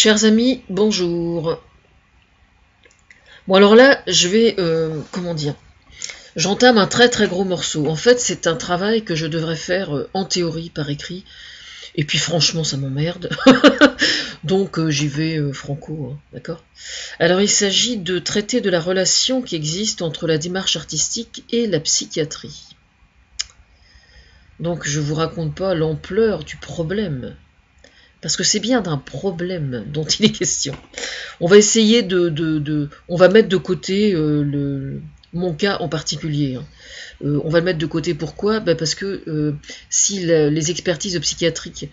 Chers amis, bonjour. Bon alors là, je vais, comment dire, j'entame un très très gros morceau. En fait, c'est un travail que je devrais faire en théorie, par écrit. Et puis franchement, ça m'emmerde. Donc j'y vais franco, hein, d'accord. Alors il s'agit de traiter de la relation qui existe entre la démarche artistique et la psychiatrie. Donc je vous raconte pas l'ampleur du problème. Parce que c'est bien d'un problème dont il est question. On va essayer on va mettre de côté mon cas en particulier, hein. On va le mettre de côté, pourquoi? Parce que si les expertises psychiatriques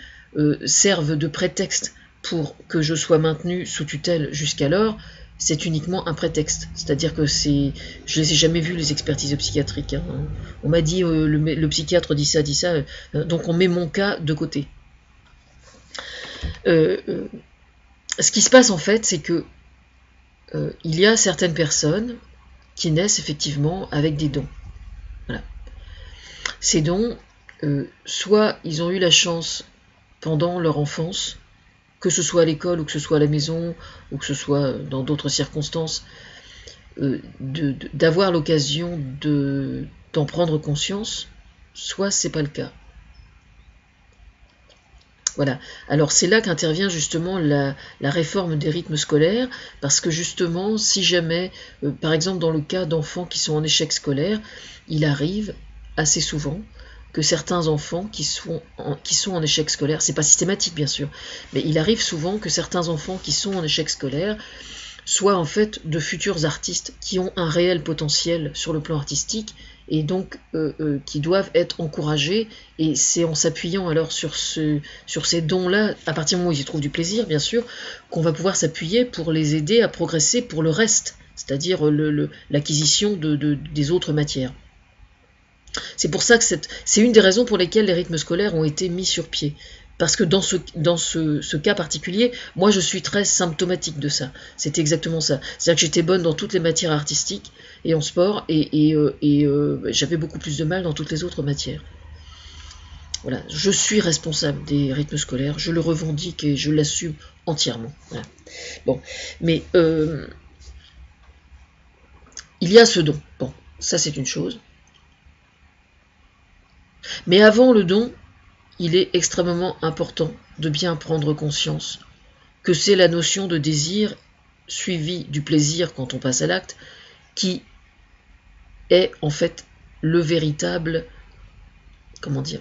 servent de prétexte pour que je sois maintenu sous tutelle jusqu'alors, c'est uniquement un prétexte. C'est-à-dire que je les ai jamais vues, les expertises psychiatriques, hein. On m'a dit le psychiatre dit ça, donc on met mon cas de côté. Ce qui se passe en fait, c'est que il y a certaines personnes qui naissent effectivement avec des dons. Voilà. Ces dons, soit ils ont eu la chance pendant leur enfance, que ce soit à l'école ou que ce soit à la maison ou que ce soit dans d'autres circonstances, d'avoir l'occasion d'en prendre conscience, soit c'est pas le cas. Voilà. Alors c'est là qu'intervient justement la réforme des rythmes scolaires, parce que justement, si jamais, par exemple dans le cas d'enfants qui sont en échec scolaire, il arrive assez souvent que certains enfants qui sont en échec scolaire, c'est pas systématique bien sûr, mais il arrive souvent que certains enfants qui sont en échec scolaire soient en fait de futurs artistes qui ont un réel potentiel sur le plan artistique et donc qui doivent être encouragés, et c'est en s'appuyant alors sur ces dons-là, à partir du moment où ils y trouvent du plaisir, bien sûr, qu'on va pouvoir s'appuyer pour les aider à progresser pour le reste, c'est-à-dire l'acquisition des autres matières. C'est pour ça que c'est une des raisons pour lesquelles les rythmes scolaires ont été mis sur pied. Parce que dans ce cas particulier, moi je suis très symptomatique de ça. C'était exactement ça. C'est-à-dire que j'étais bonne dans toutes les matières artistiques et en sport, et j'avais beaucoup plus de mal dans toutes les autres matières. Voilà, je suis responsable des rythmes scolaires, je le revendique et je l'assume entièrement. Voilà. Bon, mais il y a ce don. Bon, ça c'est une chose. Mais avant le don, il est extrêmement important de bien prendre conscience que c'est la notion de désir suivi du plaisir quand on passe à l'acte qui est en fait le véritable, comment dire,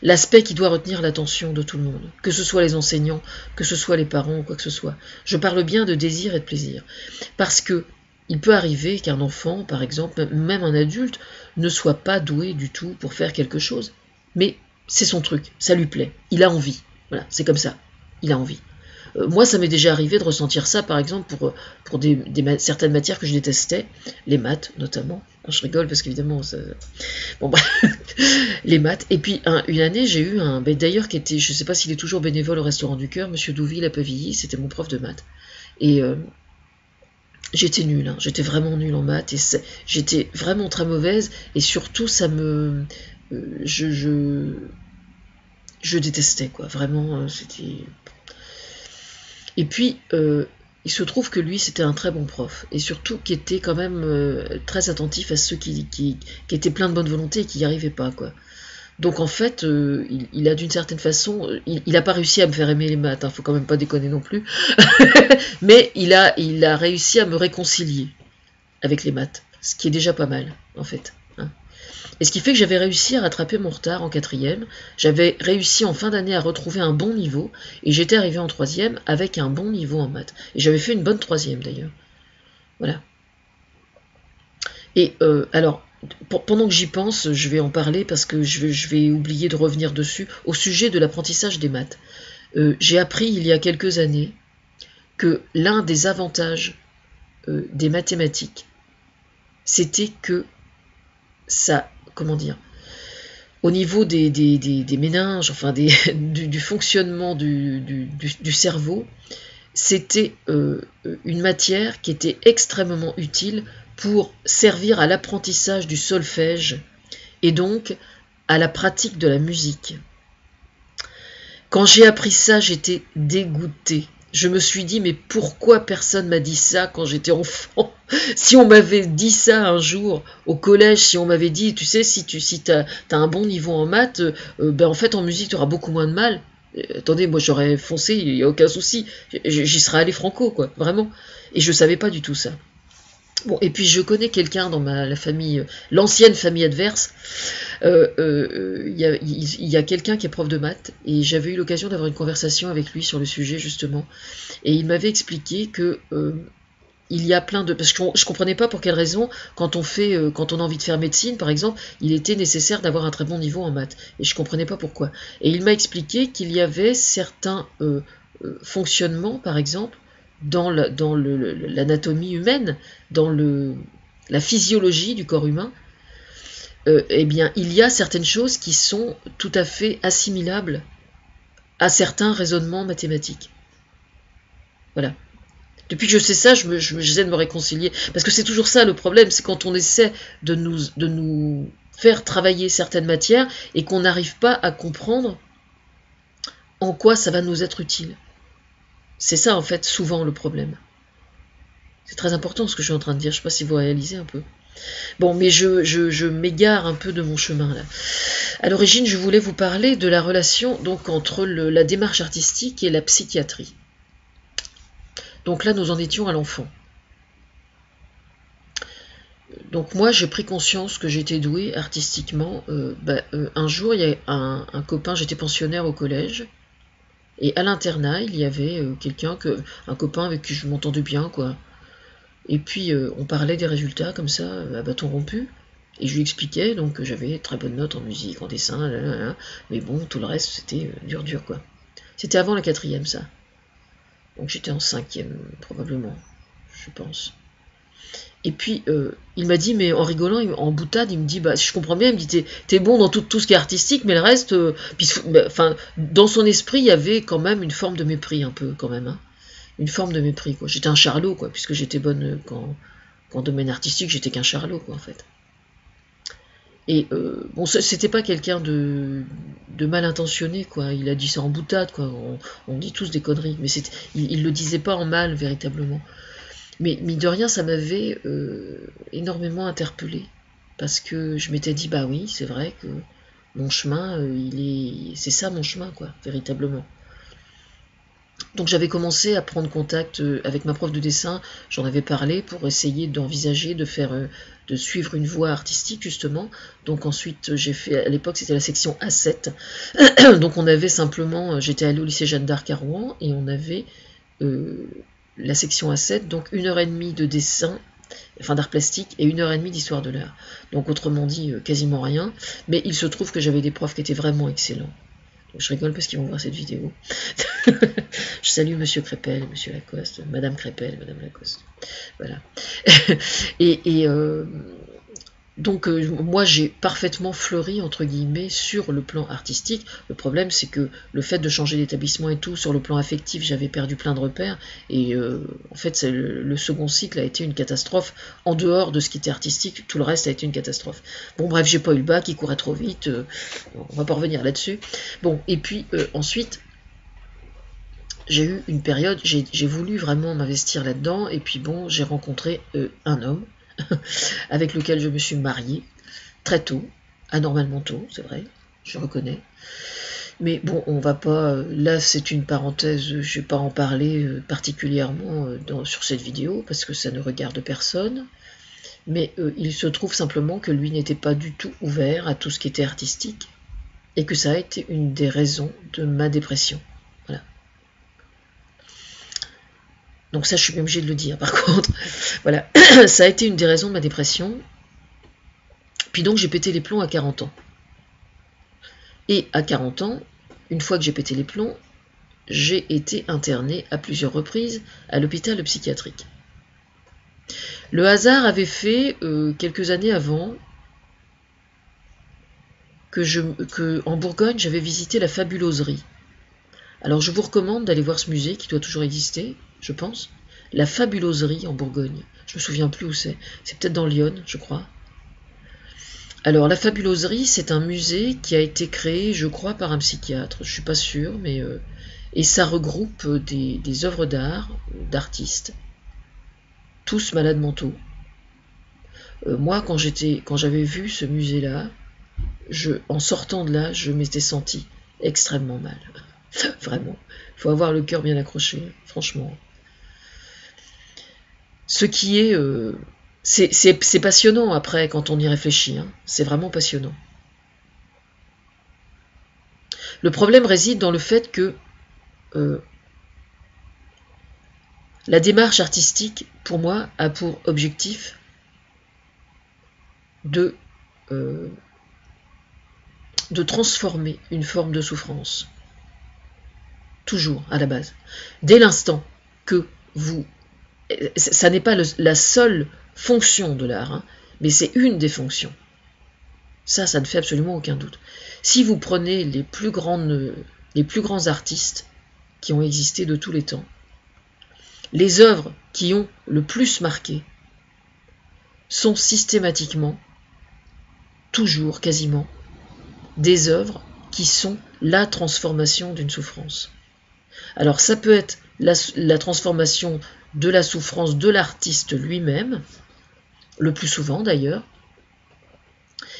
l'aspect qui doit retenir l'attention de tout le monde, que ce soit les enseignants, que ce soit les parents ou quoi que ce soit. Je parle bien de désir et de plaisir, parce que il peut arriver qu'un enfant, par exemple, même un adulte, ne soit pas doué du tout pour faire quelque chose, mais c'est son truc, ça lui plaît, il a envie, voilà, c'est comme ça, il a envie. Moi, ça m'est déjà arrivé de ressentir ça, par exemple, pour certaines matières que je détestais, les maths notamment. Je rigole parce qu'évidemment, bon, bah, les maths. Et puis, une année, j'ai eu d'ailleurs, qui était, je ne sais pas s'il est toujours bénévole au Restaurant du Cœur, Monsieur Douville à Pavilly, c'était mon prof de maths. Et j'étais nulle, hein, j'étais vraiment nulle en maths, et j'étais vraiment très mauvaise, et surtout, je détestais, quoi. Vraiment, c'était... Et puis, il se trouve que lui, c'était un très bon prof, et surtout qui était quand même très attentif à ceux qui étaient pleins de bonne volonté et qui n'y arrivaient pas, quoi. Donc en fait, il a d'une certaine façon, il n'a pas réussi à me faire aimer les maths, hein, faut quand même pas déconner non plus, mais il a réussi à me réconcilier avec les maths, ce qui est déjà pas mal, en fait. Hein. Et ce qui fait que j'avais réussi à rattraper mon retard en quatrième, j'avais réussi en fin d'année à retrouver un bon niveau, et j'étais arrivé en troisième avec un bon niveau en maths. Et j'avais fait une bonne troisième d'ailleurs. Voilà. Et alors, pendant que j'y pense, je vais en parler parce que je vais oublier de revenir dessus, au sujet de l'apprentissage des maths. J'ai appris il y a quelques années que l'un des avantages des mathématiques, c'était que ça, comment dire, au niveau des méninges, enfin du fonctionnement du cerveau, c'était une matière qui était extrêmement utile pour servir à l'apprentissage du solfège et donc à la pratique de la musique. Quand j'ai appris ça, j'étais dégoûtée. Je me suis dit, mais pourquoi personne m'a dit ça quand j'étais enfant? Si on m'avait dit ça un jour au collège, si on m'avait dit, tu sais, si t'as un bon niveau en maths, ben en fait en musique tu auras beaucoup moins de mal. Attendez, moi j'aurais foncé, il n'y a aucun souci. J'y serais allé franco, quoi, vraiment. Et je savais pas du tout ça. Bon, et puis je connais quelqu'un dans la famille, l'ancienne famille adverse. Il y a quelqu'un qui est prof de maths et j'avais eu l'occasion d'avoir une conversation avec lui sur le sujet justement. Et il m'avait expliqué que il y a plein de... Parce que je comprenais pas pour quelle raison, quand on a envie de faire médecine, par exemple, il était nécessaire d'avoir un très bon niveau en maths. Et je comprenais pas pourquoi. Et il m'a expliqué qu'il y avait certains fonctionnements, par exemple, dans l'anatomie humaine, dans la physiologie du corps humain, eh bien, il y a certaines choses qui sont tout à fait assimilables à certains raisonnements mathématiques. Voilà. Depuis que je sais ça, j'essaie de me réconcilier. Parce que c'est toujours ça le problème, c'est quand on essaie de nous faire travailler certaines matières et qu'on n'arrive pas à comprendre en quoi ça va nous être utile. C'est ça, en fait, souvent le problème. C'est très important ce que je suis en train de dire, je ne sais pas si vous réalisez un peu. Bon, mais je m'égare un peu de mon chemin, là. À l'origine, je voulais vous parler de la relation donc entre la démarche artistique et la psychiatrie. Donc là, nous en étions à l'enfant. Donc moi, j'ai pris conscience que j'étais douée artistiquement. Un jour, il y a un copain, j'étais pensionnaire au collège, et à l'internat, il y avait un copain avec qui je m'entendais bien, quoi. Et puis, on parlait des résultats, comme ça, à bâton rompu, et je lui expliquais, donc, que j'avais très bonnes notes en musique, en dessin, mais bon, tout le reste, c'était dur, quoi. C'était avant la 4e, ça. Donc j'étais en 5e, probablement, je pense. Et puis, il m'a dit, mais en rigolant, en boutade, il me dit, bah, si je comprends bien, il me dit, t'es bon dans tout ce qui est artistique, mais le reste, dans son esprit, il y avait quand même une forme de mépris, un peu, quand même, hein. Une forme de mépris, quoi. J'étais un charlot, quoi, puisque j'étais bonne qu'en domaine artistique, j'étais qu'un charlot, quoi, en fait. Et bon, c'était pas quelqu'un de mal intentionné, quoi. Il a dit ça en boutade, quoi. On dit tous des conneries, mais il le disait pas en mal, véritablement. Mais mine de rien, ça m'avait énormément interpellée. Parce que je m'étais dit, bah oui, c'est vrai que mon chemin, c'est ça mon chemin, quoi, véritablement. Donc j'avais commencé à prendre contact avec ma prof de dessin, j'en avais parlé pour essayer d'envisager de suivre une voie artistique justement. Donc ensuite j'ai fait, à l'époque c'était la section A7, donc on avait simplement, j'étais allée au lycée Jeanne d'Arc à Rouen et on avait la section A7, donc 1h30 de dessin, enfin d'art plastique et 1h30 d'histoire de l'art. Donc autrement dit quasiment rien, mais il se trouve que j'avais des profs qui étaient vraiment excellents. Donc, je rigole parce qu'ils vont voir cette vidéo. Je salue Monsieur Crépel, Monsieur Lacoste, Madame Crépel, Madame Lacoste. Voilà. Donc moi j'ai parfaitement fleuri entre guillemets sur le plan artistique. Le problème c'est que le fait de changer d'établissement et tout, sur le plan affectif j'avais perdu plein de repères et en fait le second cycle a été une catastrophe. En dehors de ce qui était artistique, tout le reste a été une catastrophe. Bon bref, j'ai pas eu le bac, il courait trop vite, on va pas revenir là-dessus. Bon, et puis ensuite j'ai eu une période, j'ai voulu vraiment m'investir là-dedans et puis bon, j'ai rencontré un homme avec lequel je me suis mariée très tôt, anormalement tôt, c'est vrai, je reconnais. Mais bon, on va pas... Là, c'est une parenthèse, je ne vais pas en parler particulièrement sur cette vidéo, parce que ça ne regarde personne. Mais il se trouve simplement que lui n'était pas du tout ouvert à tout ce qui était artistique, et que ça a été une des raisons de ma dépression. Voilà. Donc ça, je suis bien obligée de le dire, par contre. Voilà, ça a été une des raisons de ma dépression. Puis donc, j'ai pété les plombs à 40 ans. Et à 40 ans, une fois que j'ai pété les plombs, j'ai été internée à plusieurs reprises à l'hôpital psychiatrique. Le hasard avait fait, quelques années avant, que en Bourgogne, j'avais visité la Fabuloserie. Alors je vous recommande d'aller voir ce musée qui doit toujours exister, je pense. La Fabuloserie en Bourgogne. Je me souviens plus où c'est. C'est peut-être dans Lyon, je crois. Alors, la Fabuloserie, c'est un musée qui a été créé, je crois, par un psychiatre. Je suis pas sûre, mais et ça regroupe des œuvres d'art, d'artistes, tous malades mentaux. Moi, quand j'avais vu ce musée-là, en sortant de là, je m'étais senti extrêmement mal. Vraiment. Il faut avoir le cœur bien accroché, franchement. Ce qui est... c'est passionnant après, quand on y réfléchit. Hein. C'est vraiment passionnant. Le problème réside dans le fait que la démarche artistique, pour moi, a pour objectif de transformer une forme de souffrance. Toujours, à la base. Dès l'instant que vous... Ça n'est pas la seule fonction de l'art, hein, mais c'est une des fonctions. Ça ne fait absolument aucun doute. Si vous prenez les plus grands artistes qui ont existé de tous les temps, les œuvres qui ont le plus marqué sont systématiquement, toujours, quasiment, des œuvres qui sont la transformation d'une souffrance. Alors ça peut être la transformation de la souffrance de l'artiste lui-même, le plus souvent d'ailleurs,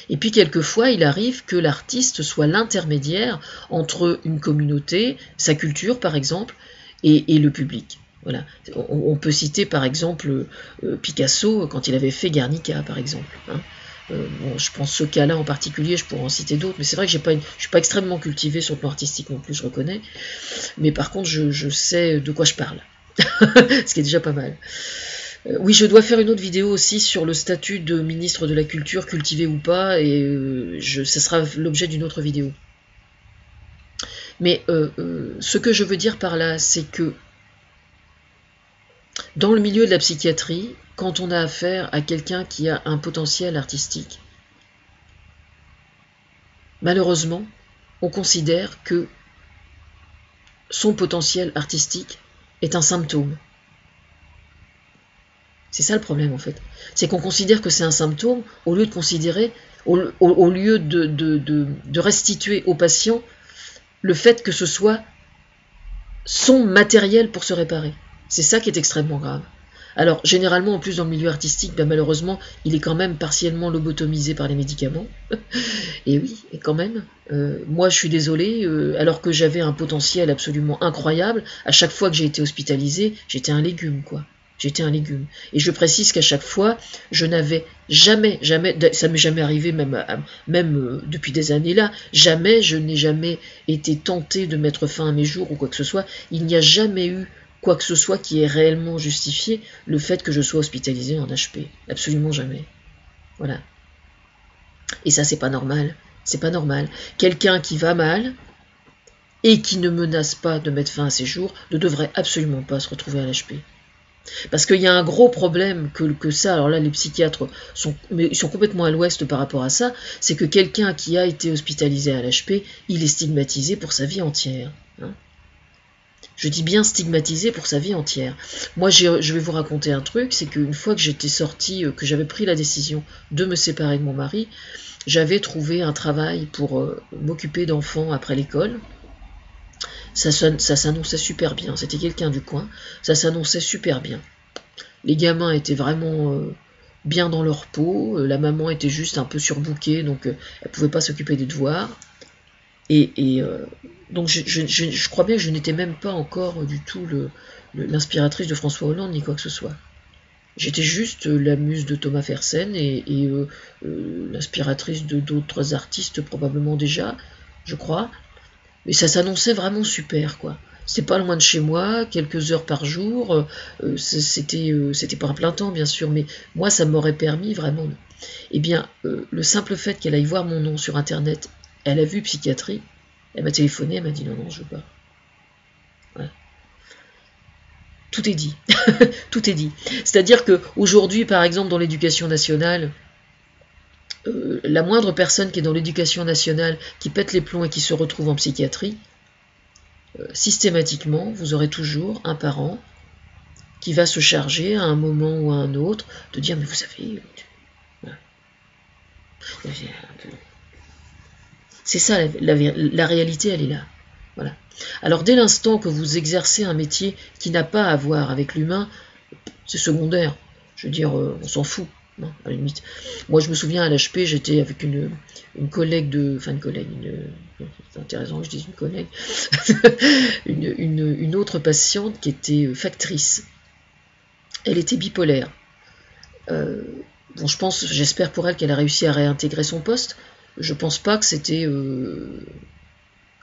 et puis quelquefois il arrive que l'artiste soit l'intermédiaire entre une communauté, sa culture par exemple, et le public. Voilà. On peut citer par exemple Picasso quand il avait fait Guernica par exemple. Hein. Bon, je pense ce cas-là en particulier, je pourrais en citer d'autres, mais c'est vrai que je ne suis pas extrêmement cultivé sur le plan artistique non plus, je reconnais. Mais par contre, je sais de quoi je parle, ce qui est déjà pas mal. Oui, je dois faire une autre vidéo aussi sur le statut de ministre de la Culture, cultivé ou pas, et ce sera l'objet d'une autre vidéo. Mais ce que je veux dire par là, c'est que dans le milieu de la psychiatrie, quand on a affaire à quelqu'un qui a un potentiel artistique, malheureusement, on considère que son potentiel artistique est un symptôme. C'est ça le problème en fait. C'est qu'on considère que c'est un symptôme au lieu de considérer, au lieu de restituer au patient le fait que ce soit son matériel pour se réparer. C'est ça qui est extrêmement grave. Alors, généralement, en plus, dans le milieu artistique, ben, malheureusement, il est quand même partiellement lobotomisé par les médicaments. Et oui, et quand même. Moi, je suis désolée, alors que j'avais un potentiel absolument incroyable, à chaque fois que j'ai été hospitalisée, j'étais un légume, quoi. J'étais un légume. Et je précise qu'à chaque fois, je n'avais jamais, ça m'est jamais arrivé, même depuis des années là, je n'ai jamais été tentée de mettre fin à mes jours ou quoi que ce soit. Il n'y a jamais eu quoi que ce soit qui ait réellement justifié le fait que je sois hospitalisé en HP. Absolument jamais. Voilà. Et ça, c'est pas normal. C'est pas normal. Quelqu'un qui va mal et qui ne menace pas de mettre fin à ses jours ne devrait absolument pas se retrouver à l'HP. Parce qu'il y a un gros problème que ça, alors là les psychiatres ils sont complètement à l'ouest par rapport à ça, c'est que quelqu'un qui a été hospitalisé à l'HP, il est stigmatisé pour sa vie entière. Hein. Je dis bien stigmatisé pour sa vie entière. Moi, je vais vous raconter un truc, c'est qu'une fois que j'étais sortie, que j'avais pris la décision de me séparer de mon mari, j'avais trouvé un travail pour m'occuper d'enfants après l'école. Ça s'annonçait super bien, c'était quelqu'un du coin, ça s'annonçait super bien. Les gamins étaient vraiment bien dans leur peau, la maman était juste un peu surbookée, donc elle pouvait pas s'occuper des devoirs. Donc je crois bien que je n'étais même pas encore du tout l'inspiratrice de François Hollande, ni quoi que ce soit. J'étais juste la muse de Thomas Fersen et l'inspiratrice de d'autres artistes probablement déjà, je crois. Mais ça s'annonçait vraiment super, quoi. C'était pas loin de chez moi, quelques heures par jour. C'était pas un plein temps, bien sûr, mais moi, ça m'aurait permis vraiment. Eh bien, le simple fait qu'elle aille voir mon nom sur Internet, elle a vu psychiatrie, elle m'a téléphoné, elle m'a dit non, je veux pas. Voilà. Tout est dit. Tout est dit. C'est-à-dire qu'aujourd'hui, par exemple, dans l'éducation nationale, la moindre personne qui est dans l'éducation nationale, qui pète les plombs et qui se retrouve en psychiatrie, systématiquement, vous aurez toujours un parent qui va se charger à un moment ou à un autre de dire « mais vous savez... » voilà. C'est ça, la réalité, elle est là. Voilà. Alors, dès l'instant que vous exercez un métier qui n'a pas à voir avec l'humain, c'est secondaire. Je veux dire, on s'en fout, hein, à la limite. Moi, je me souviens, à l'HP, j'étais avec une collègue de... Enfin, une collègue, c'est intéressant que je dise une collègue. une autre patiente qui était factrice. Elle était bipolaire. Bon, j'espère pour elle qu'elle a réussi à réintégrer son poste. Je pense pas que c'était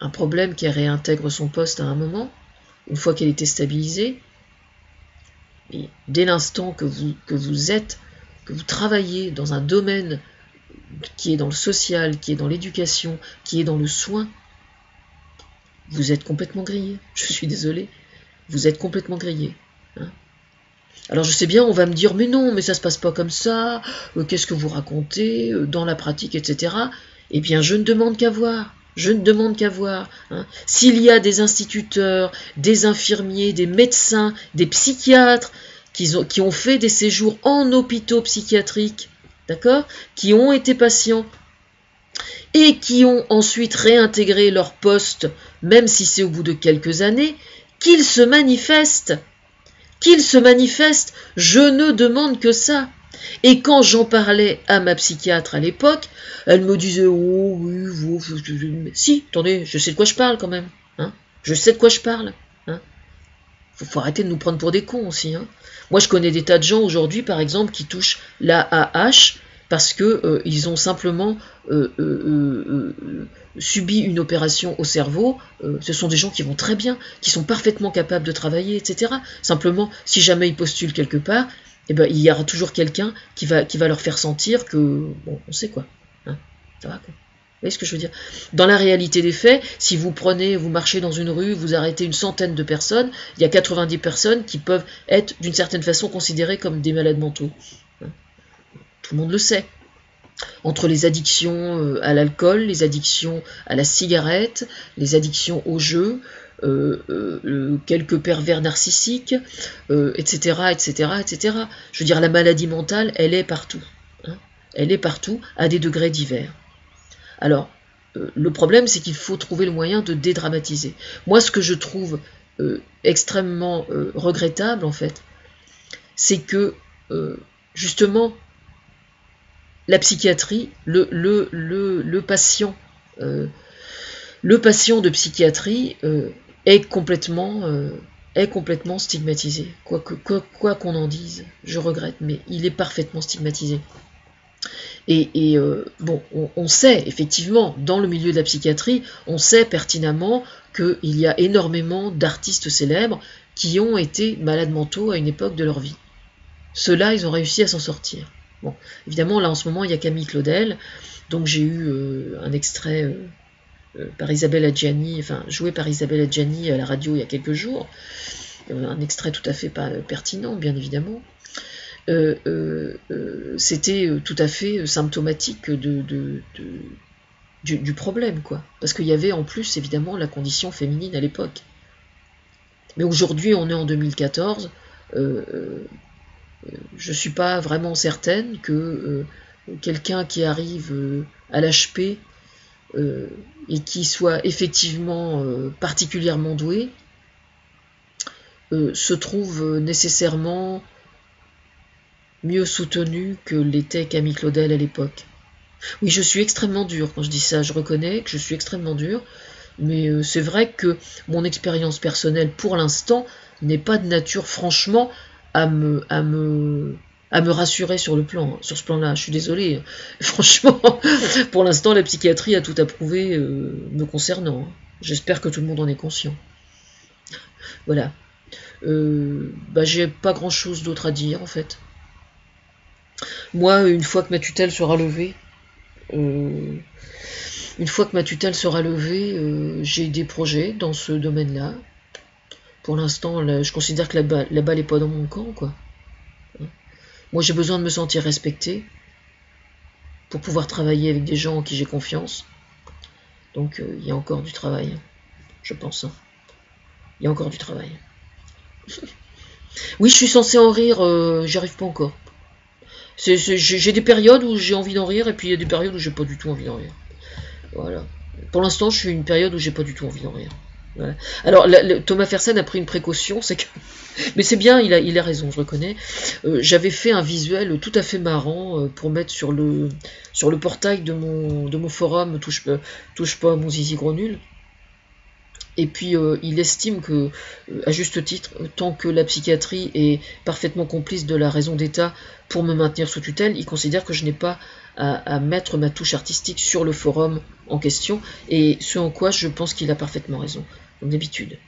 un problème qu'elle réintègre son poste à un moment, une fois qu'elle était stabilisée. Et dès l'instant que vous travaillez dans un domaine qui est dans le social, qui est dans l'éducation, qui est dans le soin, vous êtes complètement grillé. Je suis désolée, vous êtes complètement grillé. Hein. Alors je sais bien, on va me dire, mais non, mais ça se passe pas comme ça, qu'est-ce que vous racontez, dans la pratique, etc. Eh bien, je ne demande qu'à voir. Je ne demande qu'à voir. Hein. S'il y a des instituteurs, des infirmiers, des médecins, des psychiatres qui ont fait des séjours en hôpitaux psychiatriques, d'accord, qui ont été patients et qui ont ensuite réintégré leur poste, même si c'est au bout de quelques années, qu'ils se manifestent. Qu'ils se manifestent, je ne demande que ça. Et quand j'en parlais à ma psychiatre à l'époque, elle me disait « Oh oui, vous... » Si, attendez, je sais de quoi je parle quand même. Hein, je sais de quoi je parle. Hein. Faut arrêter de nous prendre pour des cons aussi. Hein. Moi, je connais des tas de gens aujourd'hui, par exemple, qui touchent l'AAH parce que ils ont simplement subi une opération au cerveau. Ce sont des gens qui vont très bien, qui sont parfaitement capables de travailler, etc. Simplement, si jamais ils postulent quelque part, eh ben, il y aura toujours quelqu'un qui va leur faire sentir que, bon, on sait quoi. Hein, ça va quoi. Vous voyez ce que je veux dire? Dans la réalité des faits, si vous marchez dans une rue, vous arrêtez une centaine de personnes, il y a 90 personnes qui peuvent être d'une certaine façon considérées comme des malades mentaux. Hein. Tout le monde le sait. Entre les addictions à l'alcool, les addictions à la cigarette, les addictions au jeu, quelques pervers narcissiques, etc., etc., etc. Je veux dire, la maladie mentale, elle est partout. Hein. Elle est partout, à des degrés divers. Alors, le problème, c'est qu'il faut trouver le moyen de dédramatiser. Moi, ce que je trouve extrêmement regrettable, en fait, c'est que, justement, la psychiatrie, le patient de psychiatrie est complètement stigmatisé. Quoi qu'on en dise, je regrette, mais il est parfaitement stigmatisé. Et bon, on sait effectivement, dans le milieu de la psychiatrie, on sait pertinemment qu'il y a énormément d'artistes célèbres qui ont été malades mentaux à une époque de leur vie. Ceux-là, ils ont réussi à s'en sortir. Bon, évidemment, là en ce moment, il y a Camille Claudel, donc j'ai eu un extrait par Isabelle Adjani, enfin joué par Isabelle Adjani à la radio il y a quelques jours, un extrait tout à fait pas pertinent, bien évidemment. C'était tout à fait symptomatique du problème, quoi. Parce qu'il y avait en plus, évidemment, la condition féminine à l'époque. Mais aujourd'hui, on est en 2014, je ne suis pas vraiment certaine que quelqu'un qui arrive à l'HP et qui soit effectivement particulièrement doué se trouve nécessairement mieux soutenu que l'était Camille Claudel à l'époque. Oui, je suis extrêmement dur quand je dis ça, je reconnais que je suis extrêmement dur, mais c'est vrai que mon expérience personnelle pour l'instant n'est pas de nature franchement à me rassurer sur ce plan-là. Je suis désolée, franchement, pour l'instant la psychiatrie a tout approuvé me concernant. J'espère que tout le monde en est conscient. Voilà. J'ai pas grand-chose d'autre à dire en fait. Moi, une fois que ma tutelle sera levée, j'ai des projets dans ce domaine-là. Pour l'instant, je considère que la balle n'est pas dans mon camp, quoi. Moi, j'ai besoin de me sentir respecté pour pouvoir travailler avec des gens en qui j'ai confiance. Donc, il y a encore du travail, je pense. Hein. Il y a encore du travail. Oui, je suis censée en rire, j'y arrive pas encore. J'ai des périodes où j'ai envie d'en rire, et puis il y a des périodes où j'ai pas du tout envie d'en rire. Voilà. Pour l'instant, je suis une période où j'ai pas du tout envie d'en rire. Voilà. Alors, Thomas Fersen a pris une précaution, c'est que... Mais c'est bien, il a raison, je reconnais. J'avais fait un visuel tout à fait marrant pour mettre sur le portail de mon forum touche pas à mon zizi gros nul. Et puis il estime que, à juste titre, tant que la psychiatrie est parfaitement complice de la raison d'État pour me maintenir sous tutelle, il considère que je n'ai pas à mettre ma touche artistique sur le forum en question, et ce en quoi je pense qu'il a parfaitement raison, comme d'habitude.